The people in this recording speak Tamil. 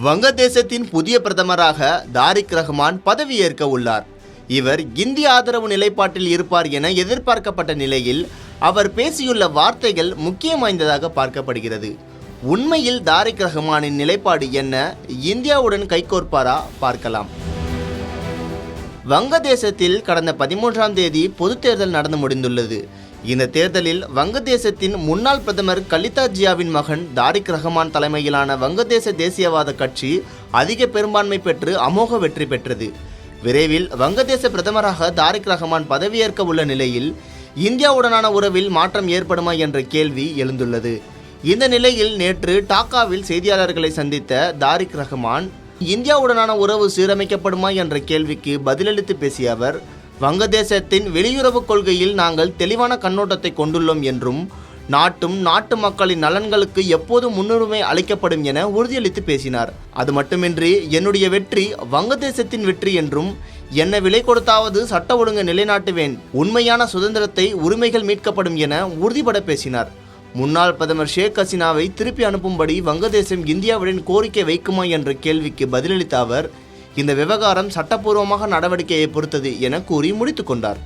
வங்கதேசத்தின் புதிய பிரதமராக தாரிக் ரஹ்மான் பதவியேற்க உள்ளார். இவர் இந்திய ஆதரவு நிலைப்பாட்டில் இருப்பார் என எதிர்பார்க்கப்பட்ட நிலையில் அவர் பேசியுள்ள வார்த்தைகள் முக்கியம் வாய்ந்ததாக பார்க்கப்படுகிறது. உண்மையில் தாரிக் ரஹ்மானின் நிலைப்பாடு என்ன? இந்தியாவுடன் கைகோர்ப்பாரா? பார்க்கலாம். வங்கதேசத்தில் கடந்த 13ஆம் தேதி பொதுத் தேர்தல் நடந்து முடிந்துள்ளது. இந்த தேர்தலில் வங்கதேசத்தின் முன்னாள் பிரதமர் கலிதா ஜியாவின் மகன் தாரிக் ரஹ்மான் தலைமையிலான வங்கதேச தேசியவாத கட்சி அதிக பெரும்பான்மை பெற்று அமோக வெற்றி பெற்றது. விரைவில் வங்கதேச பிரதமராக தாரிக் ரஹ்மான் பதவியேற்க உள்ள நிலையில் இந்தியாவுடனான உறவில் மாற்றம் ஏற்படுமா என்ற கேள்வி எழுந்துள்ளது. இந்த நிலையில் நேற்று டாக்காவில் செய்தியாளர்களை சந்தித்த தாரிக் ரஹ்மான் இந்தியாவுடனான உறவு சீரமைக்கப்படுமா என்ற கேள்விக்கு பதிலளித்து பேசிய அவர், வங்கதேசத்தின் வெளியுறவு கொள்கையில் நாங்கள் தெளிவான கண்ணோட்டத்தை கொண்டுள்ளோம் என்றும் நாட்டும் நாட்டு மக்களின் நலன்களுக்கு எப்போதும் முன்னுரிமை அளிக்கப்படும் என உறுதியளித்து பேசினார். அது மட்டுமின்றி என்னுடைய வெற்றி வங்கதேசத்தின் வெற்றி என்றும் என்ன விலை கொடுத்தாவது சட்ட ஒழுங்கு நிலைநாட்டுவேன், உண்மையான சுதந்திரத்தை உரிமைகள் மீட்கப்படும் என உறுதிபட பேசினார். முன்னாள் பிரதமர் ஷேக் ஹசீனாவை திருப்பி அனுப்பும்படி வங்கதேசம் இந்தியாவுடன் கோரிக்கை வைக்குமா என்ற கேள்விக்கு பதிலளித்த அவர், இந்த விவகாரம் சட்டப்பூர்வமாக நடவடிக்கையை பொறுத்தது என கூறி முடித்துக் கொண்டார்.